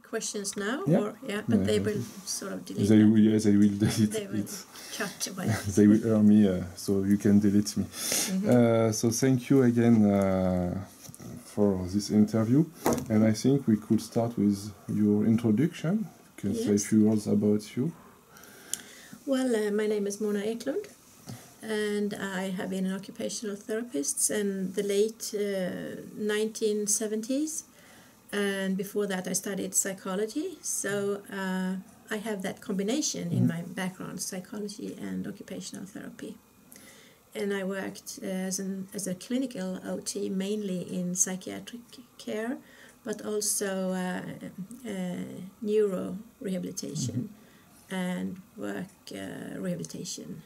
questions now, yeah. or but they will sort of delete. They will, they will delete they will it. cut away. They will hear me, so you can delete me. So thank you again for this interview, and I think we could start with your introduction. You can say a few words about you. Well, my name is Mona Eklund, and I have been an occupational therapist in the late 1970s, and before that I studied psychology, so I have that combination in my background, psychology and occupational therapy. And I worked as a clinical OT, mainly in psychiatric care, but also neuro rehabilitation and work rehabilitation.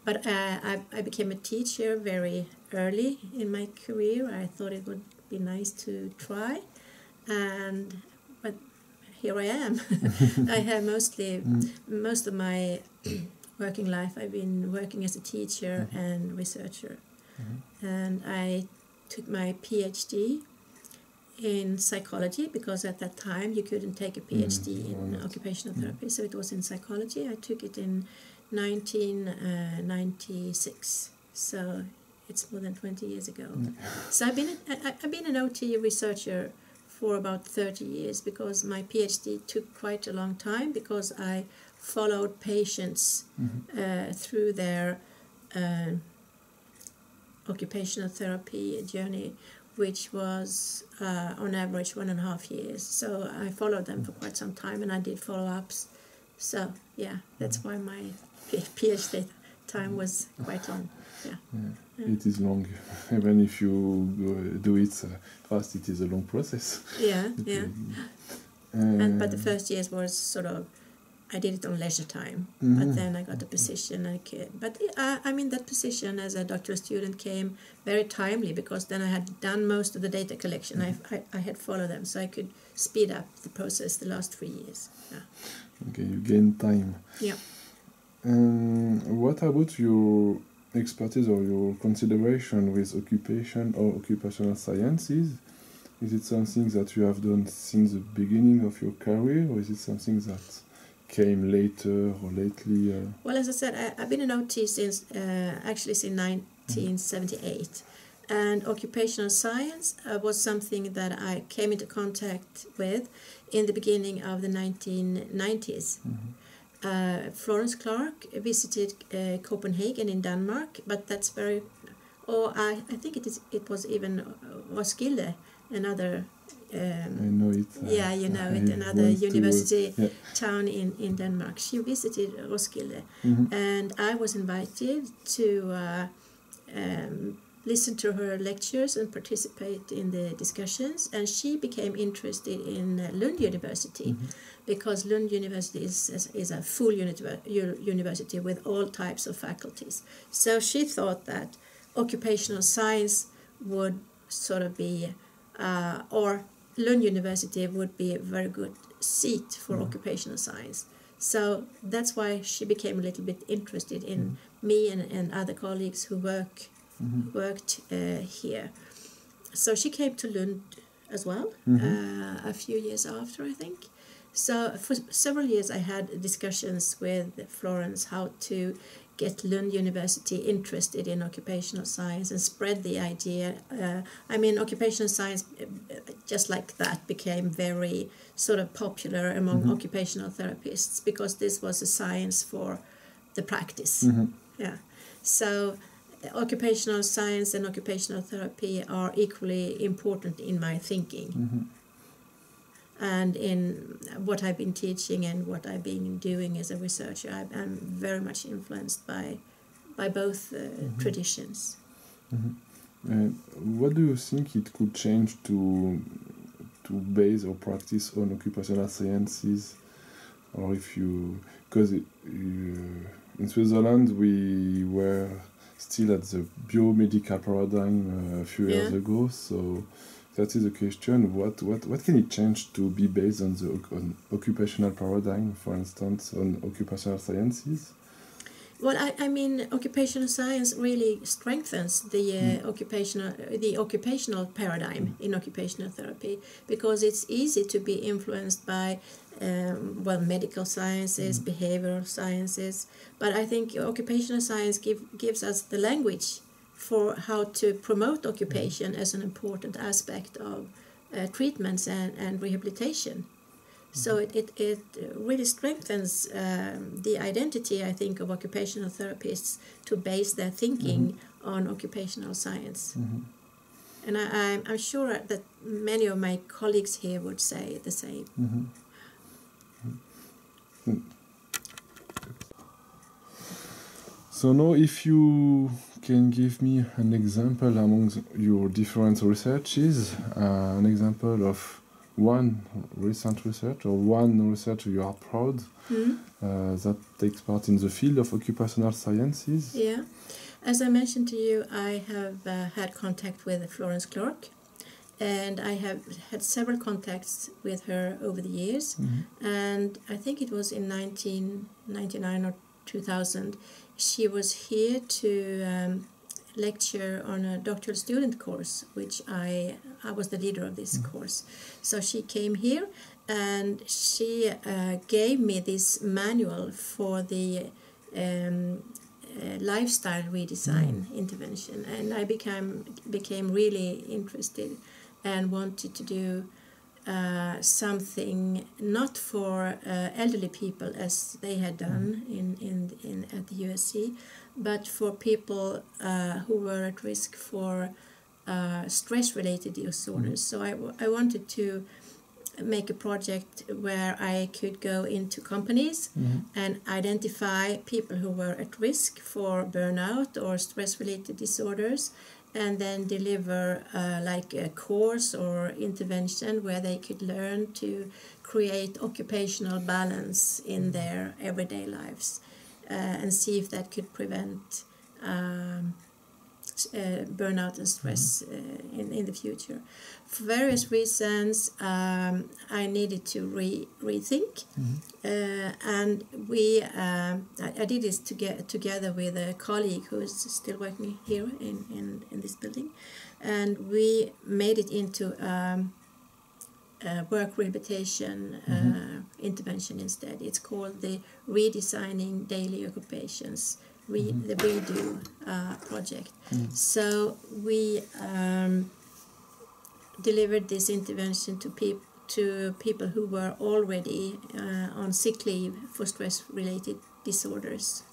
But I became a teacher very early in my career. I thought it would be nice to try, but here I am. I have most of my working life I've been working as a teacher and researcher, and I took my PhD in psychology, because at that time you couldn't take a PhD in occupational therapy, so it was in psychology. I took it in 1996, so it's more than 20 years ago. So I've been an OT researcher for about 30 years, because my PhD took quite a long time, because I followed patients through their occupational therapy journey, which was on average 1.5 years. So I followed them for quite some time, and I did follow-ups. So that's why my PhD time was quite long. It is long, even if you do it fast. It is a long process. But the first years was sort of, I did it on leisure time, but then I got a position. But that position as a doctoral student came very timely, because then I had done most of the data collection. I had followed them, so I could speed up the process the last 3 years. Okay, you gain time. What about your expertise or your consideration with occupation or occupational sciences? Is it something that you have done since the beginning of your career, or is it something that came later or lately? Well, as I said, I've been an OT since 1978, and occupational science was something that I came into contact with in the beginning of the 1990s. Florence Clark visited Copenhagen in Denmark, but that's very... I think it was even Roskilde, another... I know it. You know it, another university town in Denmark. She visited Roskilde, and I was invited to listen to her lectures and participate in the discussions, and she became interested in Lund University, because Lund University is a full university with all types of faculties. So she thought that occupational science would sort of be, or Lund University would be a very good seat for occupational science. So that's why she became a little bit interested in me and other colleagues who worked here. So she came to Lund as well, a few years after, I think. So for several years I had discussions with Florence how to get Lund University interested in occupational science and spread the idea. Occupational science, just like that, became very sort of popular among occupational therapists, because this was a science for the practice. So occupational science and occupational therapy are equally important in my thinking. And in what I've been teaching and what I've been doing as a researcher, I'm very much influenced by both traditions. What do you think it could change to base or practice on occupational sciences? Or if you... Because in Switzerland we were still at the biomedical paradigm a few years ago, so... That is a question. What can it change to be based on occupational paradigm, for instance, on occupational sciences? Well, I mean, occupational science really strengthens the occupational paradigm in occupational therapy, because it's easy to be influenced by medical sciences, behavioral sciences, but I think occupational science gives us the language for how to promote occupation as an important aspect of treatments and rehabilitation. So it really strengthens the identity, I think, of occupational therapists to base their thinking on occupational science. And I'm sure that many of my colleagues here would say the same. So now, if you can give me an example among your different researches, an example of one recent research or one research you are proud that takes part in the field of occupational sciences. Yeah, as I mentioned to you, I have had contact with Florence Clark, and I have had several contacts with her over the years. And I think it was in 1999 or 2000, she was here to lecture on a doctoral student course, which I was the leader of this course. So she came here and she gave me this manual for the lifestyle redesign intervention, and I became really interested and wanted to do something not for elderly people as they had done in at the USC, but for people who were at risk for stress-related disorders. So I wanted to make a project where I could go into companies and identify people who were at risk for burnout or stress-related disorders, and then deliver like a course or intervention where they could learn to create occupational balance in their everyday lives, and see if that could prevent burnout and stress in the future. For various reasons, I needed to rethink, and I did this together with a colleague who is still working here in this building, and we made it into work rehabilitation intervention instead. It's called the Redesigning Daily Occupations, the Redo project. So we delivered this intervention to people who were already on sick leave for stress-related disorders.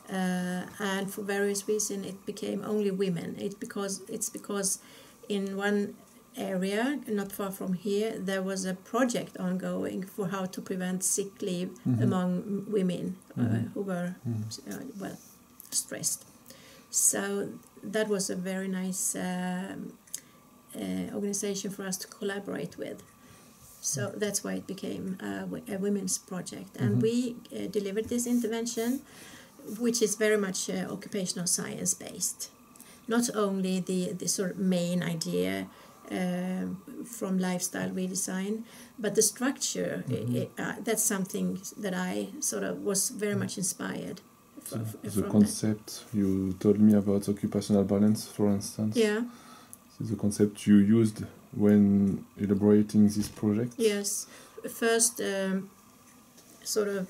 And for various reasons it became only women. It's because in one area not far from here there was a project ongoing for how to prevent sick leave among women who were stressed. So that was a very nice organization for us to collaborate with. So that's why it became a women's project, and we delivered this intervention, which is very much occupational science based. Not only the sort of main idea from lifestyle redesign, but the structure, that's something that I sort of was very much inspired from the concept that. You told me about occupational balance, for instance. Yeah. The concept you used when elaborating this project? Yes. First, sort of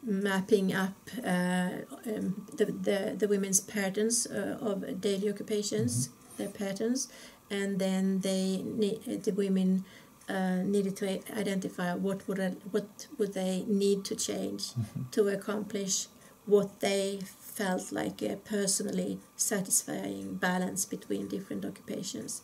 mapping up the women's patterns of daily occupations, their patterns, and then the women needed to identify what would they need to change to accomplish what they felt like a personally satisfying balance between different occupations.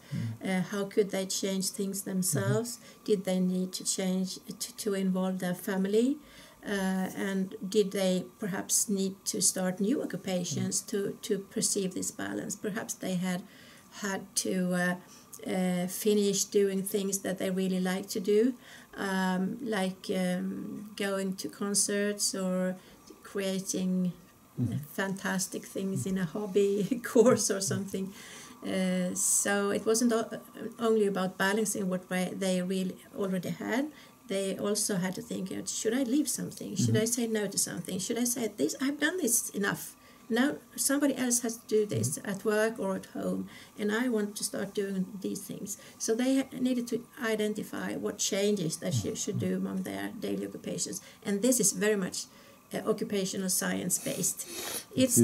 How could they change things themselves? Did they need to change to involve their family? And did they perhaps need to start new occupations to perceive this balance? Perhaps they had to finish doing things that they really like to do, like going to concerts or creating fantastic things in a hobby course or something. So it wasn't only about balancing what they really already had, they also had to think, should I leave something? Should I say no to something? Should I say this? I've done this enough. Now somebody else has to do this at work or at home, and I want to start doing these things. So they needed to identify what changes they should do among their daily occupations, and this is very much occupational science based. It's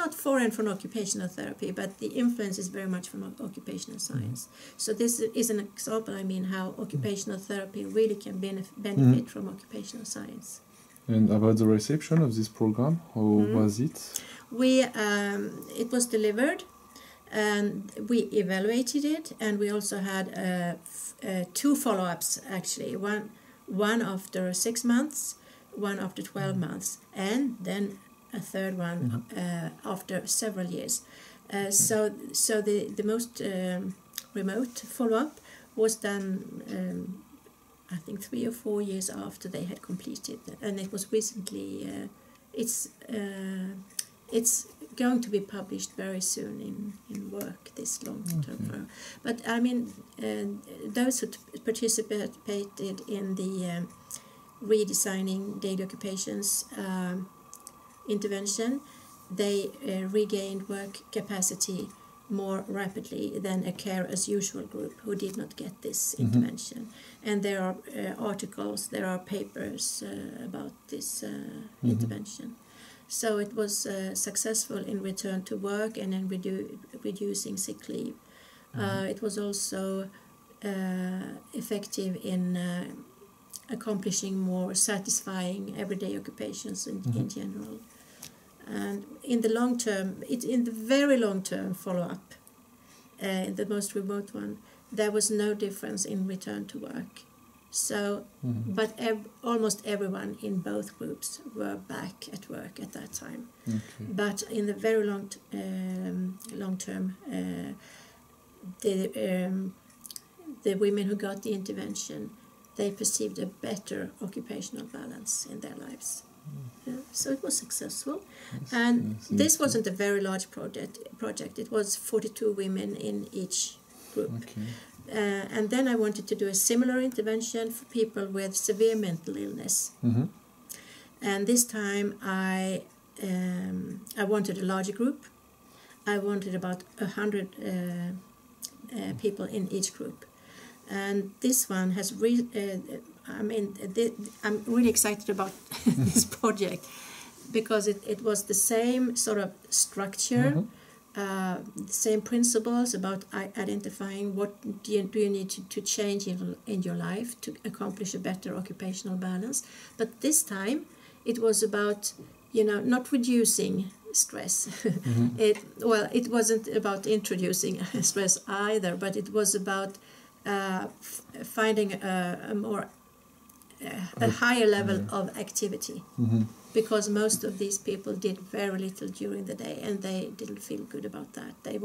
not foreign from occupational therapy, but the influence is very much from occupational science. So this is an example, I mean, how occupational therapy really can benefit from occupational science. And about the reception of this program, how was it? It was delivered, and we evaluated it, and we also had 2 follow-ups actually. One after 6 months, one after 12 months, and then a third one after several years. So the most remote follow-up was done, I think 3 or 4 years after they had completed, and it was recently. It's going to be published very soon in Work, this long-term program. But I mean, those who participated in the redesigning daily occupations intervention, they regained work capacity more rapidly than a care as usual group who did not get this intervention. And there are articles, there are papers about this intervention. So it was successful in return to work and in reducing sick leave. It was also effective in accomplishing more satisfying everyday occupations in general. And in the long term, in the very long term follow-up, the most remote one, there was no difference in return to work. So, but almost everyone in both groups were back at work at that time. But in the very long term, the women who got the intervention, they perceived a better occupational balance in their lives. So it was successful, and this wasn't a very large project. It was 42 women in each group. And then I wanted to do a similar intervention for people with severe mental illness. And this time I wanted a larger group. I wanted about 100 people in each group. And this one has I'm really excited about this project because it was the same sort of structure, the same principles about identifying what do you need to change in your life to accomplish a better occupational balance. But this time it was about, not reducing stress. It wasn't about introducing stress either, but it was about finding a higher level of activity, because most of these people did very little during the day, and they didn't feel good about that. They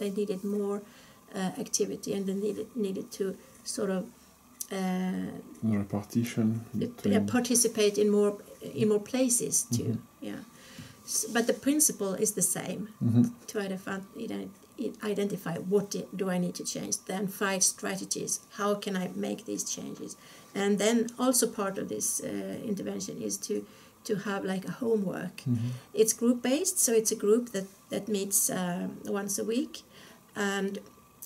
needed more activity, and they needed to sort of repartition, participate in more places too. But the principle is the same, to identify what do I need to change, then 5 strategies, how can I make these changes. And then also part of this intervention is to have like a homework. It's group-based, so it's a group that meets once a week, and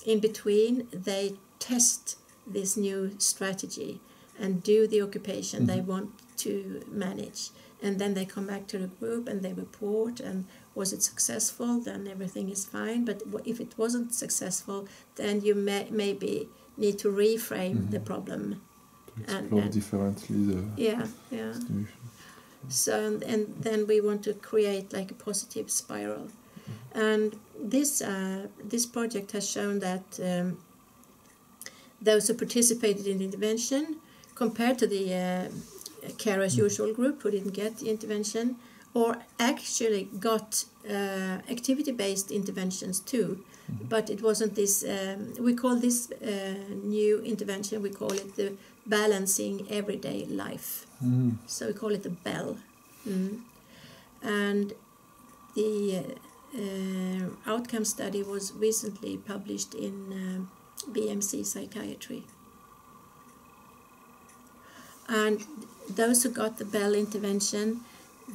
in between they test this new strategy and do the occupation they want to manage. And then they come back to the group and they report, and was it successful, then everything is fine. But if it wasn't successful, then you maybe need to reframe the problem. To explore differently the situation. So, and then we want to create like a positive spiral. And this project has shown that those who participated in the intervention, compared to the care as usual group who didn't get the intervention, or actually got activity-based interventions too, but it wasn't this. We call this new intervention, we call it the balancing everyday life. So we call it the BEL. And the outcome study was recently published in BMC Psychiatry. And those who got the Bell intervention,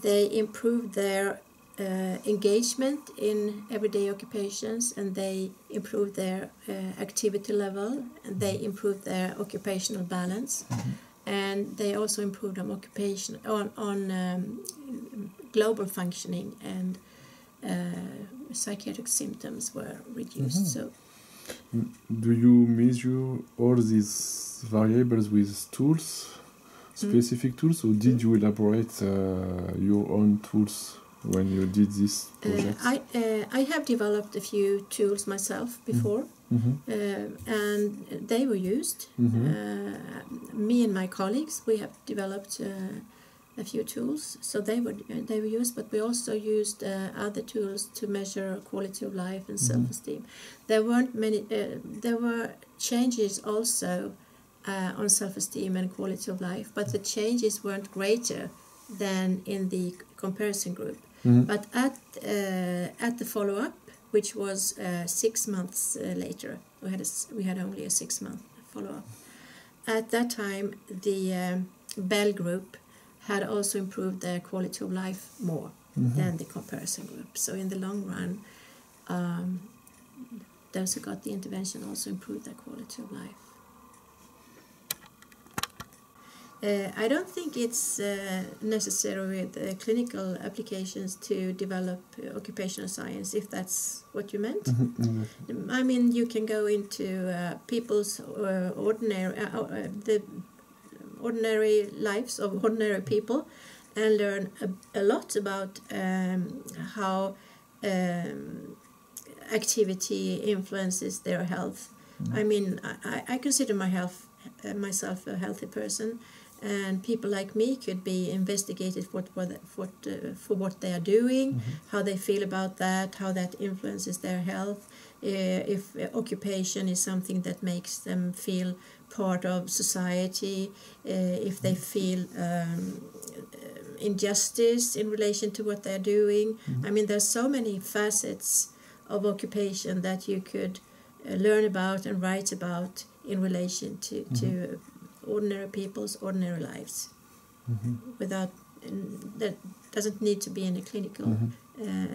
they improved their engagement in everyday occupations, and they improved their activity level, and they improved their occupational balance, and they also improved on global functioning, and psychiatric symptoms were reduced. So, do you measure all these variables with tools, specific tools, or did you elaborate your own tools when you did this project? I have developed a few tools myself before, and they were used. Me and my colleagues, we have developed a few tools, so they were used. But we also used other tools to measure quality of life and self-esteem. There weren't many. There were changes also on self-esteem and quality of life, but the changes weren't greater than in the comparison group. But at the follow-up, which was 6 months later, we had only a 6-month follow-up. At that time, the Bell group had also improved their quality of life more than the comparison group. So in the long run, those who got the intervention also improved their quality of life. I don't think it's necessary with clinical applications to develop occupational science, if that's what you meant. I mean, you can go into people's ordinary lives of ordinary people and learn a lot about how activity influences their health. I mean, I consider myself a healthy person. And people like me could be investigated for what they are doing, how they feel about that, how that influences their health, if occupation is something that makes them feel part of society, if they feel injustice in relation to what they're doing. I mean, there's so many facets of occupation that you could learn about and write about in relation to ordinary people's ordinary lives. Without that doesn't need to be any clinical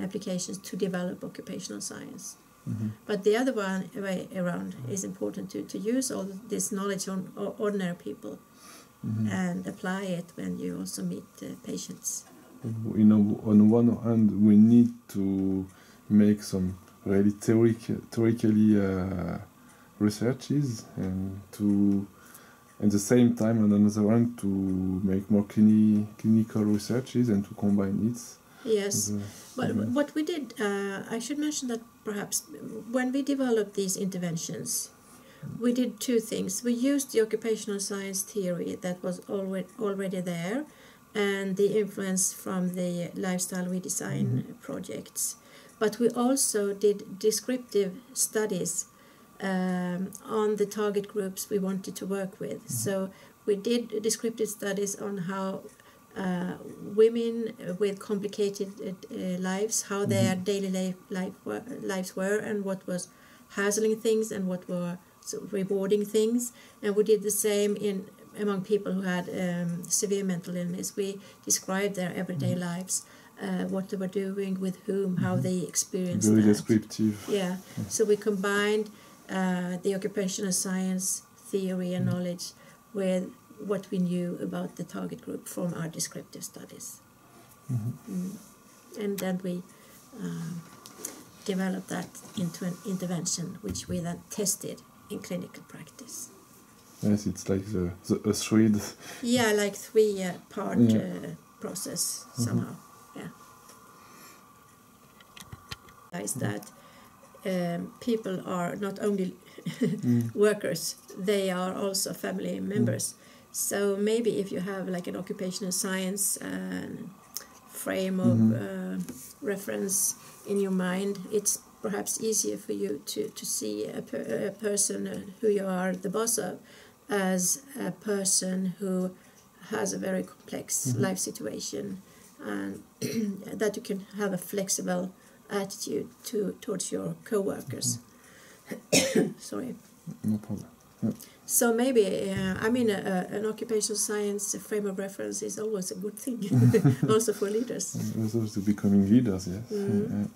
applications to develop occupational science. But the other way around is important to use all this knowledge on ordinary people and apply it when you also meet patients. You know, on one hand, we need to make some really theoretically researches, and to at the same time, on another hand, to make more clinical researches and to combine it. Yes, but what we did, I should mention that perhaps when we developed these interventions, we did two things. We used the occupational science theory that was already there, and the influence from the lifestyle redesign projects. But we also did descriptive studies on the target groups we wanted to work with. So we did descriptive studies on how women with complicated lives, how their daily lives were, and what was hassling things and what were rewarding things. And we did the same among people who had severe mental illness. We described their everyday lives, what they were doing, with whom, how they experienced Very that. descriptive. Yeah, so we combined the occupational science theory and knowledge with what we knew about the target group from our descriptive studies. And then we developed that into an intervention, which we then tested in clinical practice. Yes, it's like a thread. Yeah, like three-part process somehow. Yeah. Is that people are not only workers, they are also family members. So maybe if you have like an occupational science frame of reference in your mind, it's perhaps easier for you to see a person who you are the boss of as a person who has a very complex life situation, and that you can have a flexible attitude towards your co-workers. Sorry. No problem. So maybe, an occupational science frame of reference is always a good thing, also for leaders. Also to becoming leaders, yes. Mm.